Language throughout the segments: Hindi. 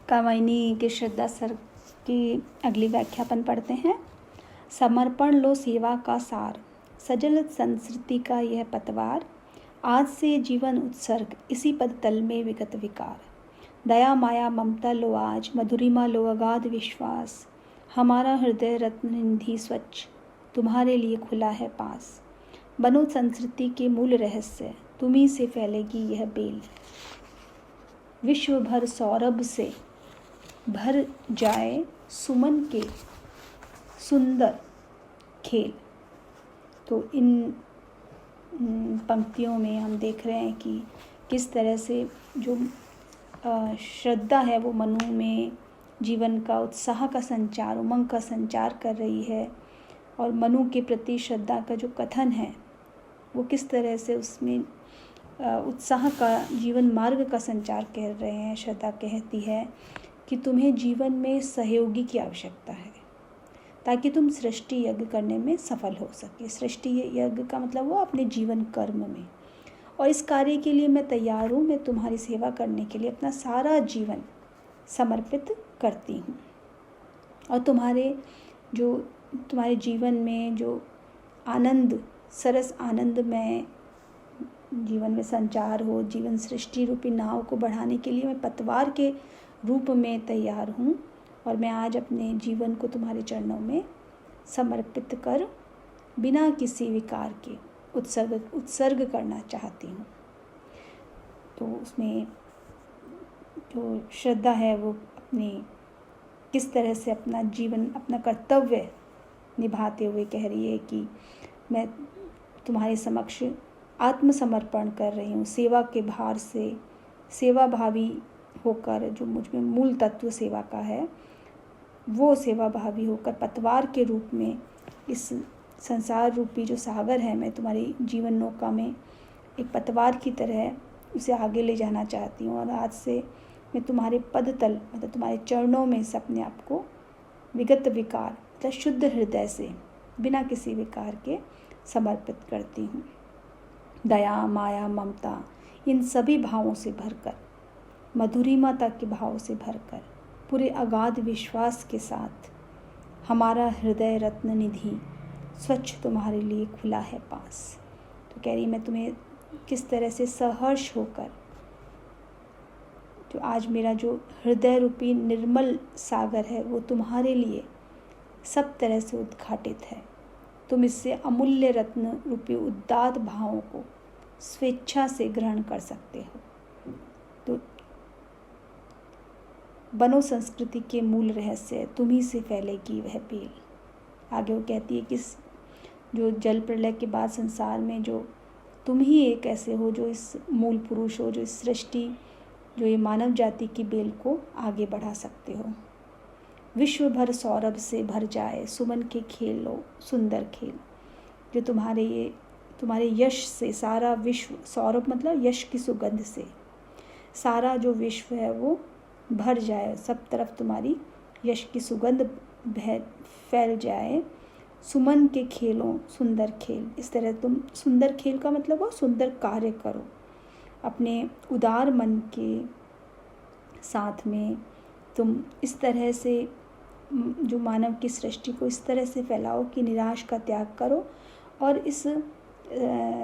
कामिनी के श्रद्धा सर की अगली व्याख्यापन पढ़ते हैं। समर्पण लो सेवा का सार, सजल संस्कृति का यह पतवार। आज से जीवन उत्सर्ग, इसी पद तल में विगत विकार। दया माया ममता लो आज, मधुरिमा लो अगाध विश्वास। हमारा हृदय रत्न निधि स्वच्छ, तुम्हारे लिए खुला है पास। बनो संस्कृति के मूल रहस्य, तुम्ही से फैलेगी यह बेल। विश्व भर सौरभ से भर जाए, सुमन के सुंदर खेल। तो इन पंक्तियों में हम देख रहे हैं कि किस तरह से जो श्रद्धा है वो मनु में जीवन का उत्साह का संचार, उमंग का संचार कर रही है। और मनु के प्रति श्रद्धा का जो कथन है वो किस तरह से उसमें उत्साह का, जीवन मार्ग का संचार कर रहे हैं। श्रद्धा कहती है कि तुम्हें जीवन में सहयोगी की आवश्यकता है ताकि तुम सृष्टि यज्ञ करने में सफल हो सके। सृष्टि यज्ञ का मतलब वो अपने जीवन कर्म में, और इस कार्य के लिए मैं तैयार हूँ। मैं तुम्हारी सेवा करने के लिए अपना सारा जीवन समर्पित करती हूँ। और तुम्हारे जीवन में जो आनंद, सरस आनंदमय जीवन में संचार हो, जीवन सृष्टि रूपी नाव को बढ़ाने के लिए मैं पतवार के रूप में तैयार हूँ। और मैं आज अपने जीवन को तुम्हारे चरणों में समर्पित कर बिना किसी विकार के उत्सर्ग करना चाहती हूँ। तो उसमें जो श्रद्धा है वो अपने किस तरह से अपना जीवन, अपना कर्तव्य निभाते हुए कह रही है कि मैं तुम्हारे समक्ष आत्मसमर्पण कर रही हूँ। सेवा के भार से सेवा भावी होकर, जो मुझ में मूल तत्व सेवा का है वो सेवा भावी होकर पतवार के रूप में इस संसार रूपी जो सागर है, मैं तुम्हारी जीवन नौका में एक पतवार की तरह उसे आगे ले जाना चाहती हूँ। और आज से मैं तुम्हारे पद तल, मतलब तुम्हारे चरणों में से अपने आप को विगत विकार, मतलब शुद्ध हृदय से बिना किसी विकार के समर्पित करती हूँ। दया माया ममता इन सभी भावों से भरकर, मधुरिमा तक के भाव से भरकर, पूरे अगाध विश्वास के साथ, हमारा हृदय रत्न निधि स्वच्छ तुम्हारे लिए खुला है पास। तो कह रही मैं तुम्हें किस तरह से सहर्ष होकर, जो आज मेरा जो हृदय रूपी निर्मल सागर है वो तुम्हारे लिए सब तरह से उद्घाटित है। तुम इससे अमूल्य रत्न रूपी उदात्त भावों को स्वेच्छा से ग्रहण कर सकते हो। तो बनो संस्कृति के मूल रहस्य, तुम्ही से फैलेगी वह बेल। आगे वो कहती है कि जो जल प्रलय के बाद संसार में जो तुम ही एक ऐसे हो जो इस मूल पुरुष हो, जो इस सृष्टि, जो ये मानव जाति की बेल को आगे बढ़ा सकते हो। विश्व भर सौरभ से भर जाए, सुमन के खेल लो सुंदर खेल। जो तुम्हारे यश से सारा विश्व, सौरभ मतलब यश की सुगंध से सारा जो विश्व है वो भर जाए, सब तरफ तुम्हारी यश की सुगंध फैल जाए। सुमन के खेलों सुंदर खेल, इस तरह तुम सुंदर खेल का मतलब वो सुंदर कार्य करो। अपने उदार मन के साथ में तुम इस तरह से जो मानव की सृष्टि को इस तरह से फैलाओ कि निराश का त्याग करो और इस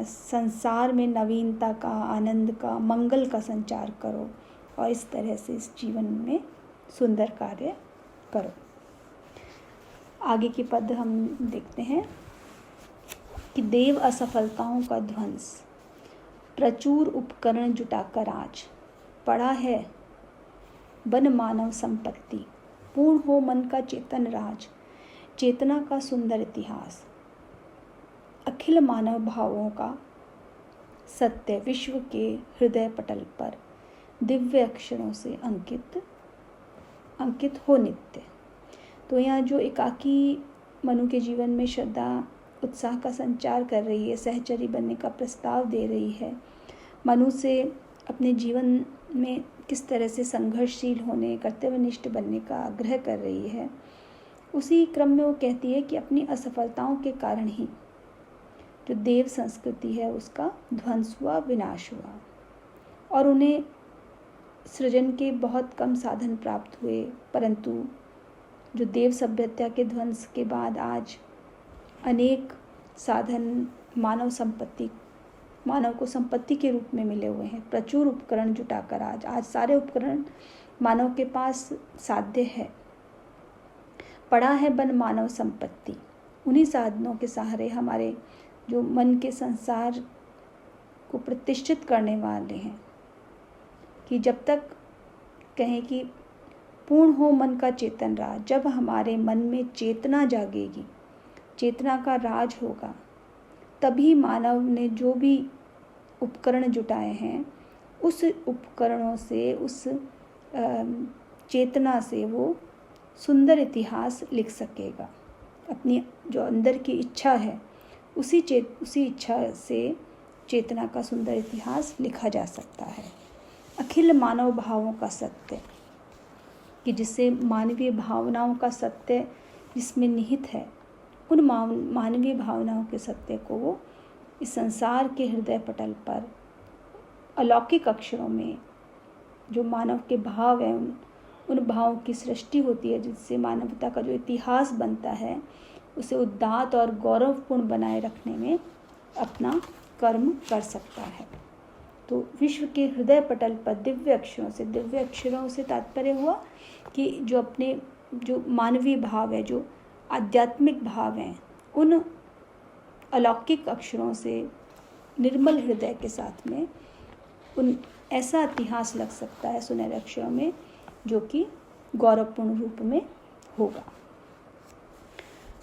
संसार में नवीनता का, आनंद का, मंगल का संचार करो। और इस तरह से इस जीवन में सुंदर कार्य करो। आगे के पद हम देखते हैं कि देव असफलताओं का ध्वंस, प्रचुर उपकरण जुटाकर आज पड़ा है बन मानव संपत्ति। पूर्ण हो मन का चेतन राज, चेतना का सुंदर इतिहास। अखिल मानव भावों का सत्य विश्व के हृदय पटल पर दिव्य अक्षरों से अंकित हो नित्य। तो यहाँ जो एकाकी मनु के जीवन में श्रद्धा उत्साह का संचार कर रही है, सहचरी बनने का प्रस्ताव दे रही है, मनु से अपने जीवन में किस तरह से संघर्षशील होने, कर्तव्यनिष्ठ बनने का आग्रह कर रही है, उसी क्रम में वो कहती है कि अपनी असफलताओं के कारण ही जो देव संस्कृति है उसका ध्वंस हुआ, विनाश हुआ। और उन्हें सृजन के बहुत कम साधन प्राप्त हुए, परंतु जो देव सभ्यता के ध्वंस के बाद आज अनेक साधन मानव को संपत्ति के रूप में मिले हुए हैं। प्रचुर उपकरण जुटाकर आज सारे उपकरण मानव के पास साध्य है। पड़ा है बन मानव संपत्ति। उन्हीं साधनों के सहारे हमारे जो मन के संसार को प्रतिष्ठित करने वाले हैं कि जब तक कहें कि पूर्ण हो मन का चेतन राज, जब हमारे मन में चेतना जागेगी, चेतना का राज होगा, तभी मानव ने जो भी उपकरण जुटाए हैं उस उपकरणों से, उस चेतना से वो सुंदर इतिहास लिख सकेगा। अपनी जो अंदर की इच्छा है उसी इच्छा से चेतना का सुंदर इतिहास लिखा जा सकता है। अखिल मानव भावों का सत्य, कि जिससे मानवीय भावनाओं का सत्य जिसमें निहित है, उन मानवीय भावनाओं के सत्य को वो इस संसार के हृदय पटल पर अलौकिक अक्षरों में जो मानव के भाव हैं, उन भावों की सृष्टि होती है, जिससे मानवता का जो इतिहास बनता है उसे उदात्त और गौरवपूर्ण बनाए रखने में अपना कर्म कर सकता है। तो विश्व के हृदय पटल पर दिव्य अक्षरों से तात्पर्य हुआ कि जो मानवीय भाव है, जो आध्यात्मिक भाव हैं, उन अलौकिक अक्षरों से निर्मल हृदय के साथ में उन ऐसा इतिहास लग सकता है सुनहरे अक्षरों में, जो कि गौरवपूर्ण रूप में होगा।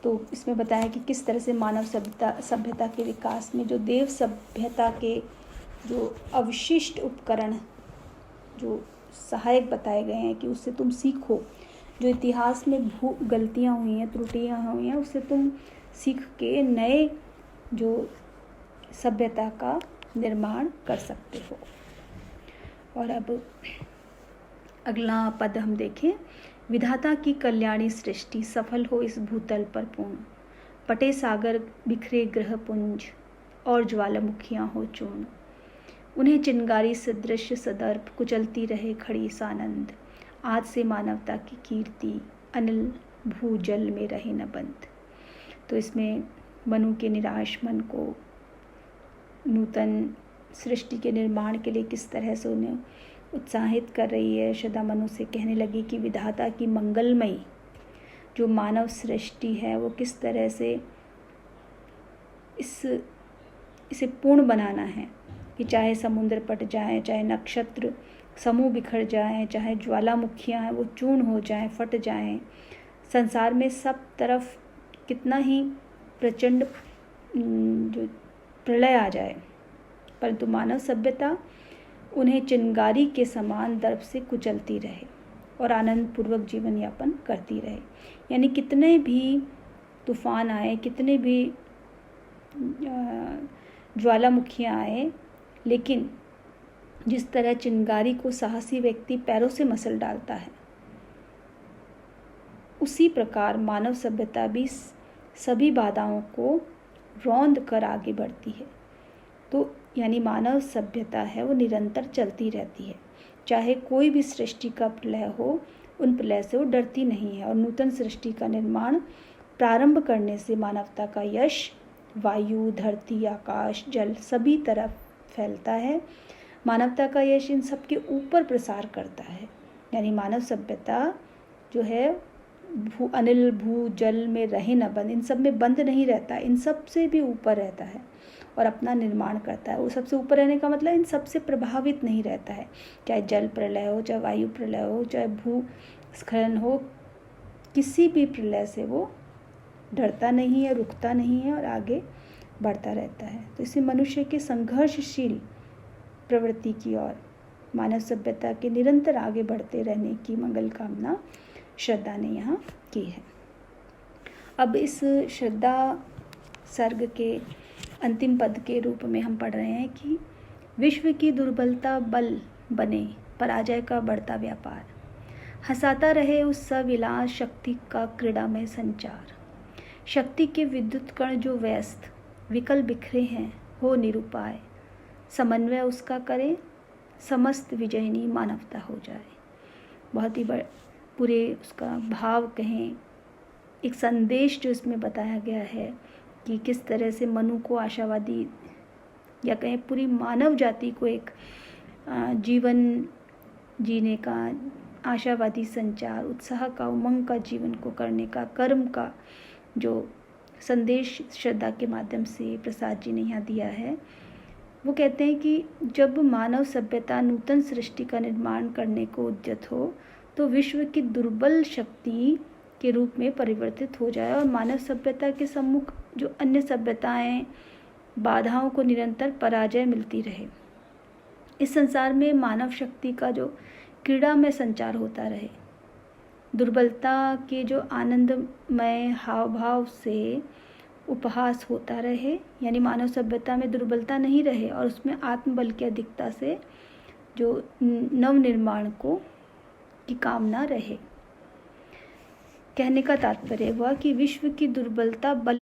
तो इसमें बताया कि किस तरह से मानव सभ्यता के विकास में जो देव सभ्यता के जो अवशिष्ट उपकरण जो सहायक बताए गए हैं, कि उससे तुम सीखो, जो इतिहास में गलतियाँ हुई हैं, त्रुटियाँ हुई हैं, उससे तुम सीख के नए जो सभ्यता का निर्माण कर सकते हो। और अब अगला पद हम देखें। विधाता की कल्याणी सृष्टि सफल हो इस भूतल पर पूर्ण, पटे सागर बिखरे ग्रह पुंज और ज्वालामुखियाँ हो चूर्ण, उन्हें चिंगारी सदृश सदर्प कुचलती रहे खड़ी सानंद, आज से मानवता की कीर्ति अनिल भूजल में रहे न बंद। तो इसमें मनु के निराश मन को नूतन सृष्टि के निर्माण के लिए किस तरह से उन्हें उत्साहित कर रही है। यशोदा मनु से कहने लगी कि विधाता की मंगलमयी जो मानव सृष्टि है वो किस तरह से इसे पूर्ण बनाना है, कि चाहे समुद्र पट जाए, चाहे नक्षत्र समूह बिखर जाएं, चाहे ज्वालामुखियाँ हैं वो चूर्ण हो जाएं, फट जाएं, संसार में सब तरफ कितना ही प्रचंड जो प्रलय आ जाए, परंतु मानव सभ्यता उन्हें चिंगारी के समान दर्प से कुचलती रहे और आनंद पूर्वक जीवन यापन करती रहे। यानी कितने भी तूफान आए, कितने भी ज्वालामुखियाँ आए, लेकिन जिस तरह चिंगारी को साहसी व्यक्ति पैरों से मसल डालता है, उसी प्रकार मानव सभ्यता भी सभी बाधाओं को रौंद कर आगे बढ़ती है। तो यानी मानव सभ्यता है वो निरंतर चलती रहती है, चाहे कोई भी सृष्टि का प्रलय हो, उन प्रलय से वो डरती नहीं है। और नूतन सृष्टि का निर्माण प्रारंभ करने से मानवता का यश वायु, धरती, आकाश, जल सभी तरफ फैलता है। मानवता का यश इन सब के ऊपर प्रसार करता है। यानी मानव सभ्यता जो है अनिल भू जल में रहे न बंद, इन सब में बंद नहीं रहता, इन सब से भी ऊपर रहता है और अपना निर्माण करता है। वो सबसे ऊपर रहने का मतलब इन सब से प्रभावित नहीं रहता है, चाहे जल प्रलय हो, चाहे वायु प्रलय हो, चाहे भूस्खलन हो, किसी भी प्रलय से वो डरता नहीं है, रुकता नहीं है और आगे बढ़ता रहता है। तो इसे मनुष्य के संघर्षशील प्रवृत्ति की ओर मानव सभ्यता के निरंतर आगे बढ़ते रहने की मंगल कामना श्रद्धा ने यहाँ की है। अब इस श्रद्धा सर्ग के अंतिम पद के रूप में हम पढ़ रहे हैं कि विश्व की दुर्बलता बल बने, पराजय का बढ़ता व्यापार, हंसाता रहे उस सविलास शक्ति का क्रीड़ामय संचार, शक्ति के विद्युत कण जो व्यस्त विकल बिखरे हैं हो निरुपाय, समन्वय उसका करे समस्त विजयिनी मानवता हो जाए। बहुत ही पूरे उसका भाव कहें, एक संदेश जो इसमें बताया गया है कि किस तरह से मनु को आशावादी, या कहें पूरी मानव जाति को एक जीवन जीने का, आशावादी संचार, उत्साह का, उमंग का जीवन को करने का, कर्म का जो संदेश श्रद्धा के माध्यम से प्रसाद जी ने यहाँ दिया है। वो कहते हैं कि जब मानव सभ्यता नूतन सृष्टि का निर्माण करने को उद्यत हो तो विश्व की दुर्बल शक्ति के रूप में परिवर्तित हो जाए और मानव सभ्यता के सम्मुख जो अन्य सभ्यताएं, बाधाओं को निरंतर पराजय मिलती रहे। इस संसार में मानव शक्ति का जो क्रीड़ा में संचार होता रहे, दुर्बलता के जो आनंदमय हाव भाव से उपहास होता रहे, यानी मानव सभ्यता में दुर्बलता नहीं रहे और उसमें आत्मबल की अधिकता से जो नवनिर्माण की कामना रहे। कहने का तात्पर्य हुआ कि विश्व की दुर्बलता बल